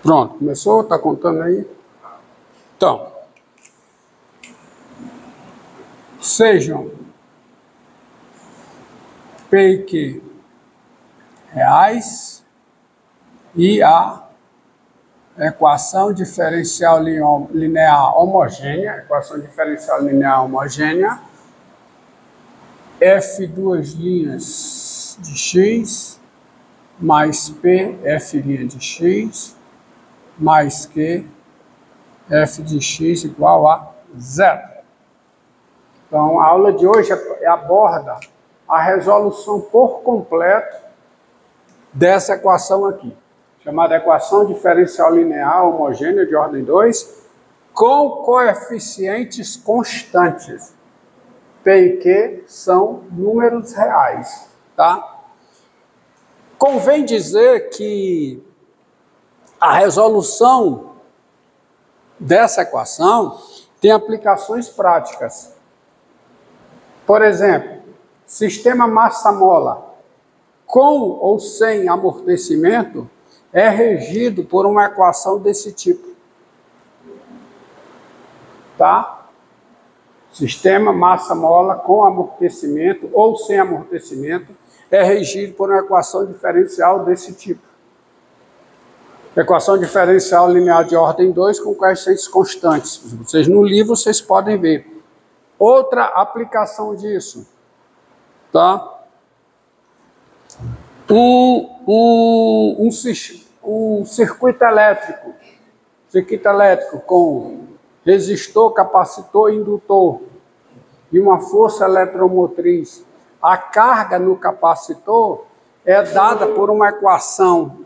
Pronto, começou? Está contando aí? Então, sejam P e Q reais e a equação diferencial linear homogênea, F duas linhas de x mais P F linha de x mais Q F de x igual a zero. Então, a aula de hoje aborda a resolução por completo dessa equação aqui, chamada equação diferencial linear homogênea de ordem 2, com coeficientes constantes. P e Q são números reais, tá? Convém dizer que a resolução dessa equação tem aplicações práticas. Por exemplo, sistema massa-mola com ou sem amortecimento é regido por uma equação desse tipo. Tá? Sistema massa-mola com amortecimento ou sem amortecimento é regido por uma equação diferencial desse tipo. Equação diferencial linear de ordem 2 com coeficientes constantes. Vocês no livro vocês podem ver. Outra aplicação disso, tá? Um circuito elétrico com resistor, capacitor e indutor e uma força eletromotriz. A carga no capacitor é dada por uma equação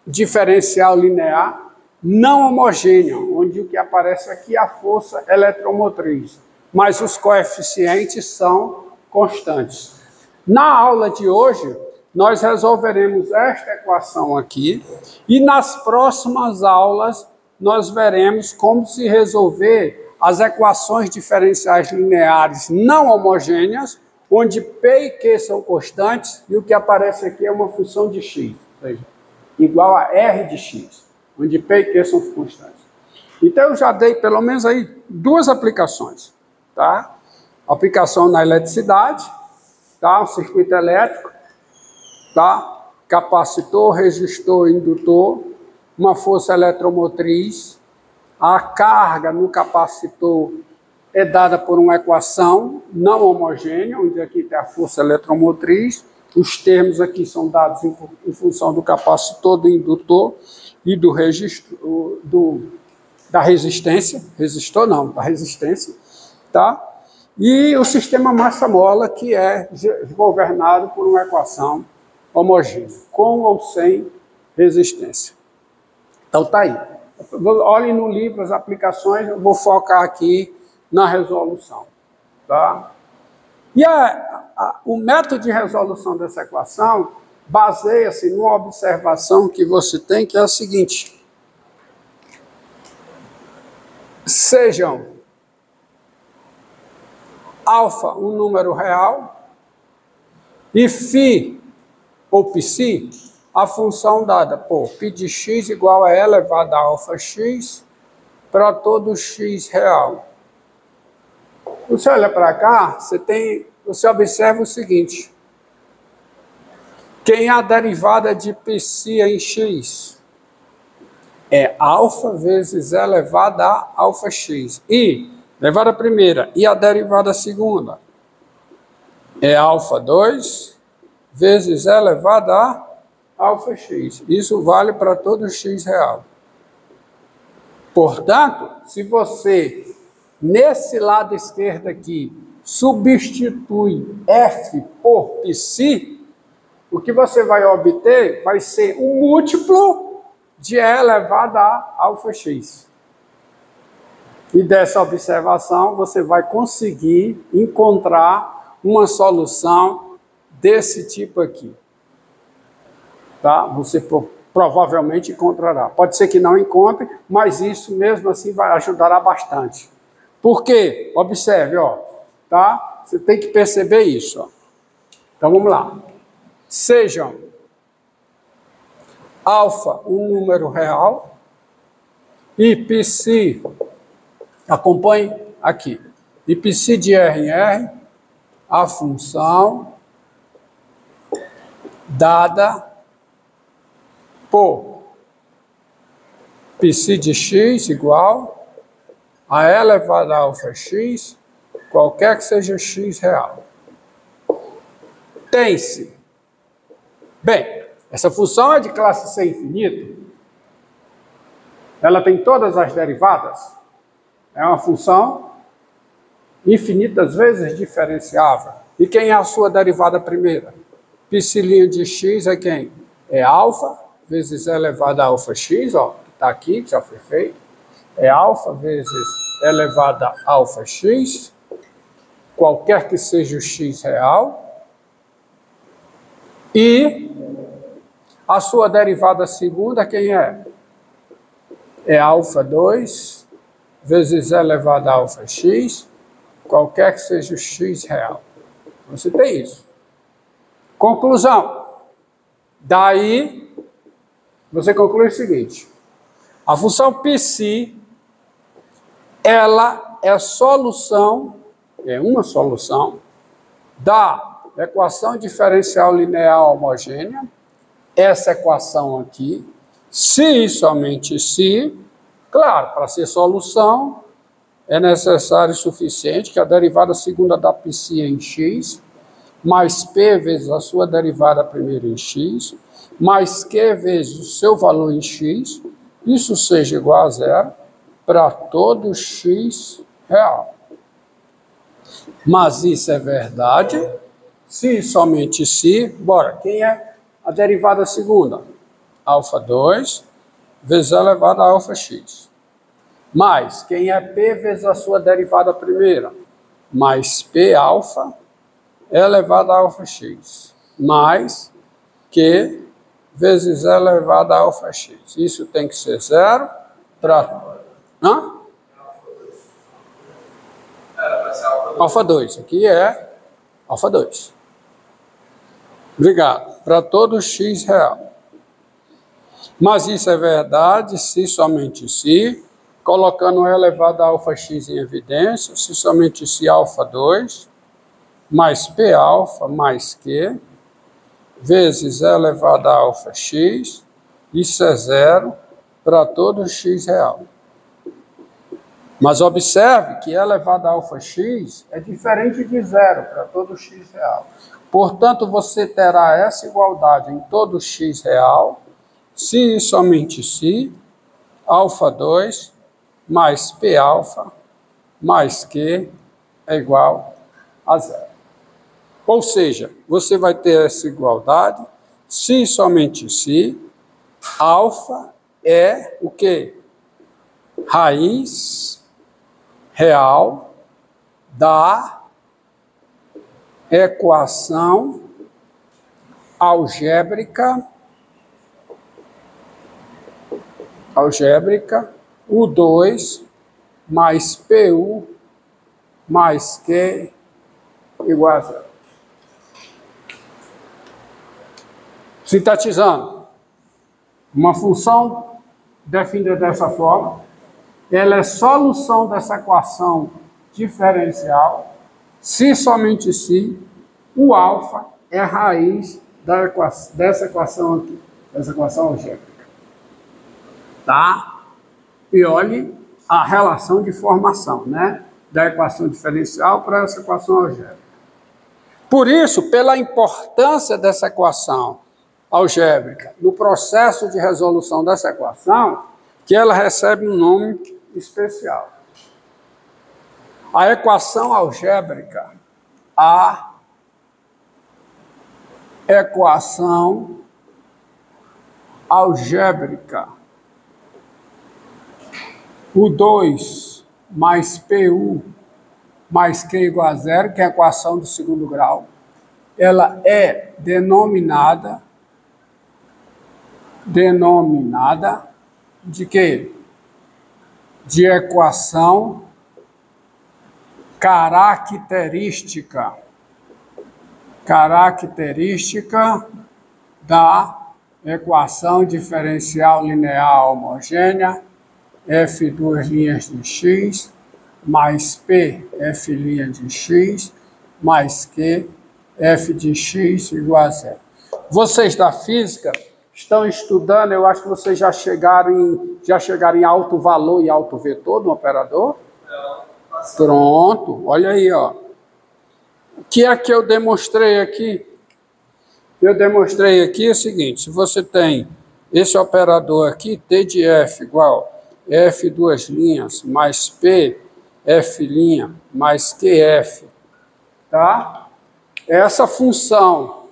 diferencial linear não homogênea, onde o que aparece aqui é a força eletromotriz, mas os coeficientes são constantes. Na aula de hoje, nós resolveremos esta equação aqui e nas próximas aulas nós veremos como se resolver as equações diferenciais lineares não homogêneas, onde P e Q são constantes e o que aparece aqui é uma função de x, ou seja, igual a R de x, onde P e Q são constantes. Então eu já dei pelo menos aí duas aplicações, tá? Aplicação na eletricidade, tá? Um circuito elétrico, tá? Capacitor, resistor, indutor, uma força eletromotriz, a carga no capacitor é dada por uma equação não homogênea, onde aqui tem a força eletromotriz, os termos aqui são dados em função do capacitor, do indutor e do resistor, da resistência, da resistência, tá? E o sistema massa-mola, que é governado por uma equação homogênea, com ou sem resistência. Então tá aí. Olhem no livro as aplicações, eu vou focar aqui na resolução, tá? E o método de resolução dessa equação baseia-se numa observação que você tem, que é a seguinte: sejam alfa um número real e φ ou psi a função dada por π de x igual a e elevado a alfa x para todo x real. Você olha para cá, você observa o seguinte: quem é a derivada de psi em x? É alfa vezes e elevado a alfa x. E, derivada primeira, e a derivada segunda? É alfa 2 vezes e elevado a alfa x. Isso vale para todo x real. Portanto, se você, nesse lado esquerdo aqui, substitui f por psi, o que você vai obter vai ser um múltiplo de e elevado a alfa x. E dessa observação você vai conseguir encontrar uma solução desse tipo aqui. Tá? Você provavelmente encontrará. Pode ser que não encontre, mas isso mesmo assim vai ajudará bastante. Por quê? Observe, ó, tá? Você tem que perceber isso, ó. Então vamos lá. Sejam alfa, um número real, e psi, acompanhe aqui, e psi de R em R, a função dada por psi de x igual a e elevado a alfa x, qualquer que seja x real. Tem-se. Bem, essa função é de classe C infinito. Ela tem todas as derivadas. É uma função infinitas vezes diferenciável. E quem é a sua derivada primeira? Psi' de x é quem? É alfa vezes e elevado a alfa x, ó, que está aqui, que já foi feito. É alfa vezes e elevado a alfa x, qualquer que seja o x real. E a sua derivada segunda, quem é? É alfa 2 vezes e elevado a alfa x, qualquer que seja o x real. Você tem isso. Conclusão. Daí, você conclui o seguinte. A função psi, ela é solução, é uma solução, da equação diferencial linear homogênea, essa equação aqui, se e somente se, claro, para ser solução, é necessário e suficiente que a derivada segunda da psi em x, mais p vezes a sua derivada primeira em x, mais q vezes o seu valor em x, isso seja igual a zero para todo x real. Mas isso é verdade se e somente se, bora, quem é a derivada segunda? Alfa 2 vezes a elevada a alfa x. Mais, quem é p vezes a sua derivada primeira? Mais p alfa elevado a alfa x. Mais q vezes e elevado a alfa x. Isso tem que ser zero para... Alfa 2. Aqui é alfa 2. Obrigado. Para todo x real. Mas isso é verdade se somente se, colocando e elevado a alfa x em evidência, se somente se alfa 2, mais p alfa, mais q, vezes e elevado a alfa x, isso é zero para todo x real. Mas observe que e elevado a alfa x é diferente de zero para todo x real. Portanto, você terá essa igualdade em todo x real, se e somente se, alfa 2 mais p alfa mais q é igual a zero. Ou seja, você vai ter essa igualdade se e somente se alfa é o quê? Raiz real da equação algébrica U2 mais PU mais Q igual a zero. Sintetizando, uma função definida dessa forma, ela é solução dessa equação diferencial, se somente se o alfa é a raiz dessa equação aqui, dessa equação algébrica. Tá? E olhe a relação de formação, né? Da equação diferencial para essa equação algébrica. Por isso, pela importância dessa equação algébrica no processo de resolução dessa equação, que ela recebe um nome especial. A equação algébrica, a equação algébrica U2 mais PU mais Q igual a zero, que é a equação do segundo grau, ela é denominada de quê? De equação característica da equação diferencial linear homogênea, f duas linhas de x, mais p, f' de x, mais q, f de x igual a zero. Vocês da física estão estudando, eu acho que vocês já chegaram em alto valor e alto vetor do operador? Pronto, olha aí, ó. O que é que eu demonstrei aqui? Eu demonstrei aqui o seguinte: se você tem esse operador aqui, T de f igual f duas linhas mais p, f' mais qf, tá? Essa função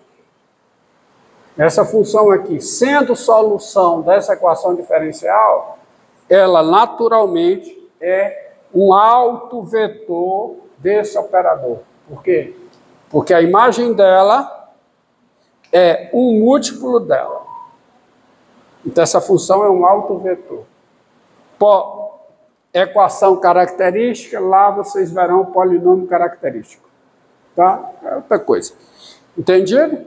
aqui, sendo solução dessa equação diferencial, ela naturalmente é um autovetor desse operador. Por quê? Porque a imagem dela é um múltiplo dela. Então, essa função é um autovetor. Equação característica, lá vocês verão o polinômio característico. Tá? É outra coisa. Entendido?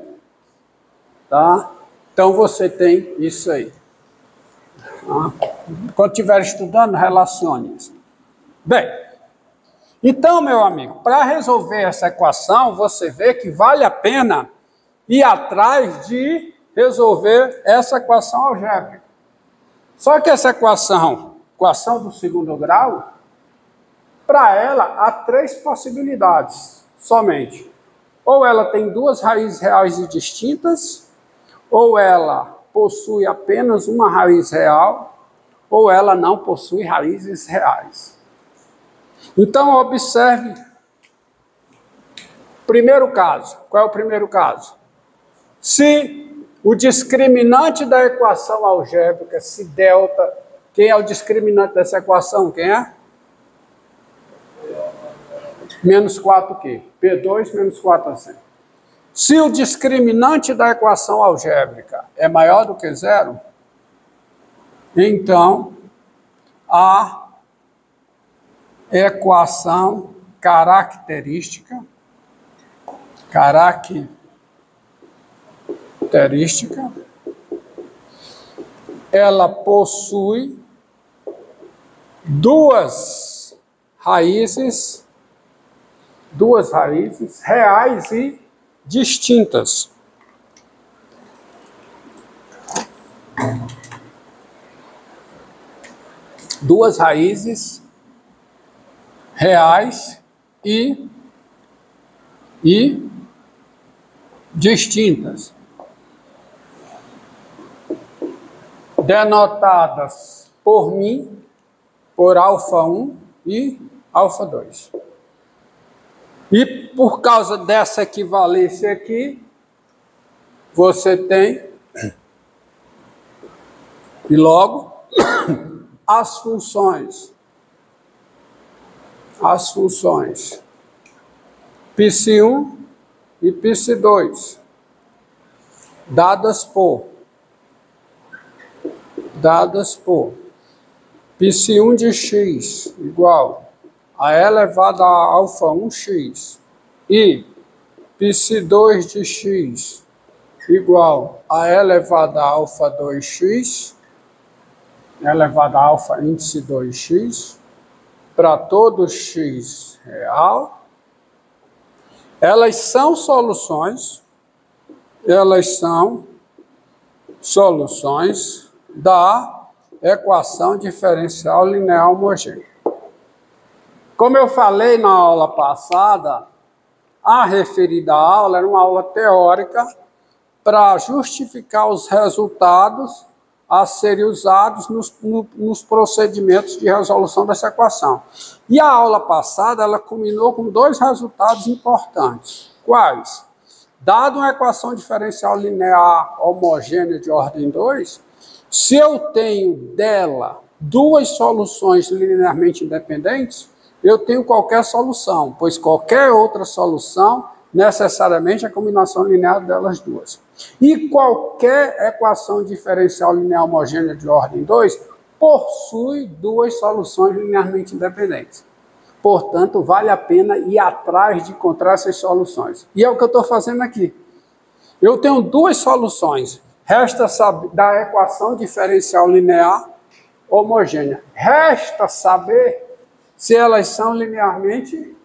Tá? Então, você tem isso aí. Tá? Quando estiver estudando, relacione isso. Bem, então, meu amigo, para resolver essa equação, você vê que vale a pena ir atrás de resolver essa equação algébrica. Só que essa equação do segundo grau, para ela há três possibilidades somente. Ou ela tem duas raízes reais e distintas, ou ela possui apenas uma raiz real, ou ela não possui raízes reais. Então, observe. Primeiro caso. Qual é o primeiro caso? Se o discriminante da equação algébrica, se delta, quem é o discriminante dessa equação? Quem é? Menos 4Q. P2 menos 4AC. Se o discriminante da equação algébrica é maior do que zero, então a equação característica, ela possui duas raízes reais e distintas. Duas raízes reais e distintas, denotadas por mim, por α1 e α2. E por causa dessa equivalência aqui, você tem, e logo, as funções π1 e π2, dadas por π1 de x igual a e elevado a α1x e π2 de x igual a e elevado a α2x, elevado a alfa índice 2x, para todo x real, elas são soluções da equação diferencial linear homogênea. Como eu falei na aula passada, a referida aula era uma aula teórica para justificar os resultados a serem usados nos procedimentos de resolução dessa equação. E a aula passada, ela culminou com dois resultados importantes. Quais? Dado uma equação diferencial linear homogênea de ordem 2, se eu tenho dela duas soluções linearmente independentes, eu tenho qualquer solução, pois qualquer outra solução necessariamente é a combinação linear delas duas. E qualquer equação diferencial linear homogênea de ordem 2 possui duas soluções linearmente independentes. Portanto, vale a pena ir atrás de encontrar essas soluções. E é o que eu estou fazendo aqui. Eu tenho duas soluções Resta saber da equação diferencial linear homogênea. Resta saber se elas são linearmente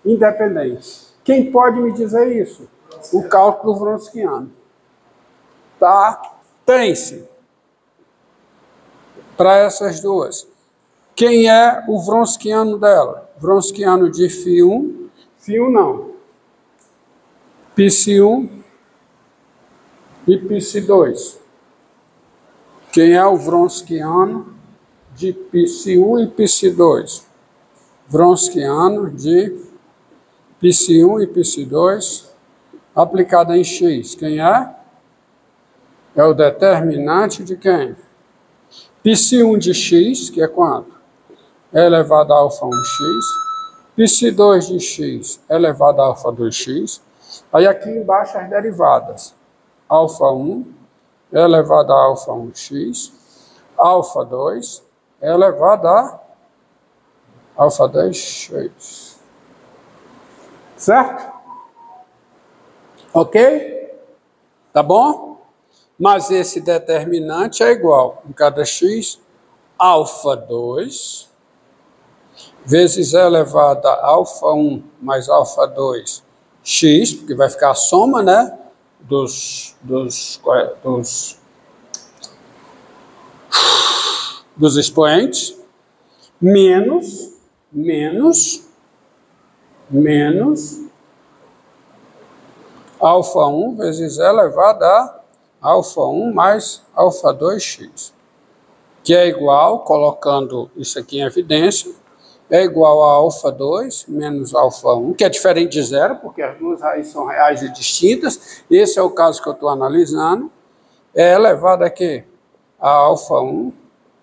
independentes. Quem pode me dizer isso? O cálculo wronskiano. Tá? Tem-se para essas duas. Quem é o wronskiano dela? Wronskiano de φ1, φ1 não, π1 e π2. Quem é o wronskiano de π1 e π2? Wronskiano de π1 e π2 aplicada em x. Quem é? É o determinante de quem? π1 de x, que é quanto? É elevado a alfa 1x. π2 de x é elevado a alfa 2x. Aí aqui embaixo as derivadas. Alfa 1 é elevado a alfa 1x. Alfa 2 é elevado a alfa 2x. Certo? Ok? Tá bom? Mas esse determinante é igual em cada x, alfa 2 vezes e elevado a alfa 1 mais alfa 2 x, porque vai ficar a soma, né, dos expoentes, menos alfa 1 vezes e elevado a alfa 1 mais alfa 2x, que é igual, colocando isso aqui em evidência, é igual a alfa 2 menos alfa 1, que é diferente de zero, porque as duas raízes são reais e distintas. Esse é o caso que eu estou analisando. É elevado a quê? A alfa 1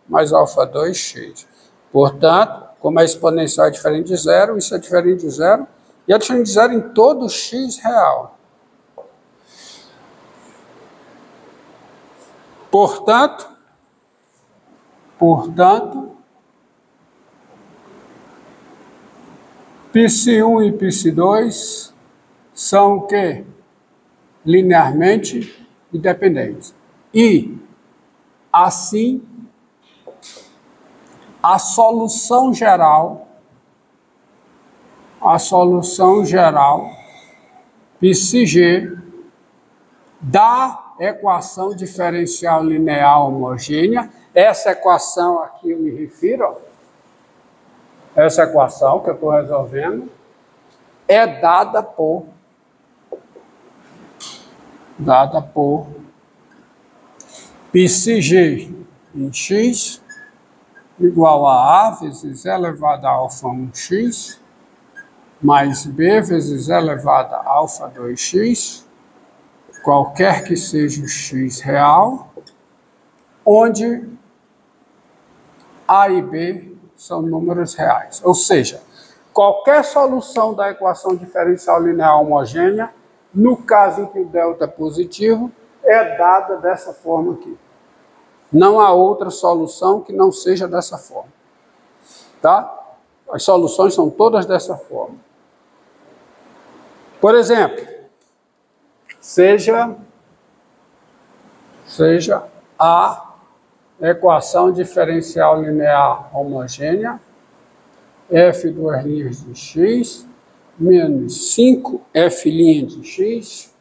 mais alfa 2x. Portanto, como a exponencial é diferente de zero, isso é diferente de zero, e é diferente de zero em todo x real. Portanto, π1 e π2 são o quê? Linearmente independentes. E, assim, a solução geral, πg, da equação diferencial linear homogênea, essa equação aqui eu me refiro, ó, essa equação que eu estou resolvendo, é dada por πcg em x igual a vezes e elevado a alfa 1x mais b vezes e elevado a alfa 2x, qualquer que seja o x real, onde a e b são números reais. Ou seja, qualquer solução da equação diferencial linear homogênea, no caso em que o delta é positivo, é dada dessa forma aqui. Não há outra solução que não seja dessa forma. Tá? As soluções são todas dessa forma. Por exemplo, seja a equação diferencial linear homogênea, f duas linhas de x, menos 5 f' de x,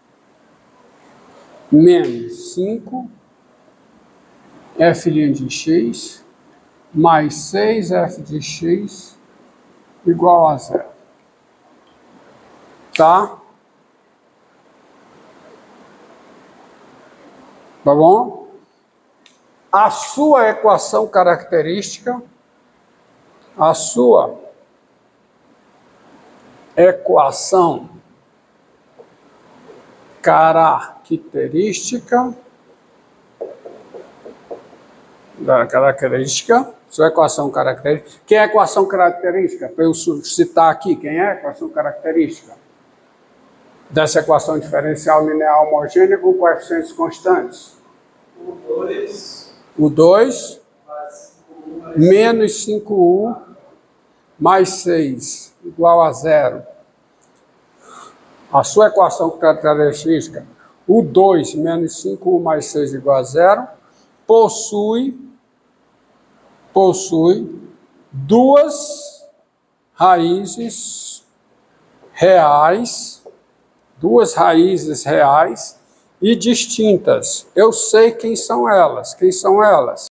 menos 5 f' de x, mais 6 f de x, igual a zero. Tá? Tá bom? A sua equação característica, sua equação característica, que é a equação característica? Para eu citar aqui, quem é a equação característica? Dessa equação diferencial linear homogênea com coeficientes constantes. O 2 menos 5u mais 6 igual a zero. A sua equação característica, O 2 menos 5u mais 6 igual a 0 possui duas raízes reais e distintas. Eu sei quem são elas. Quem são elas?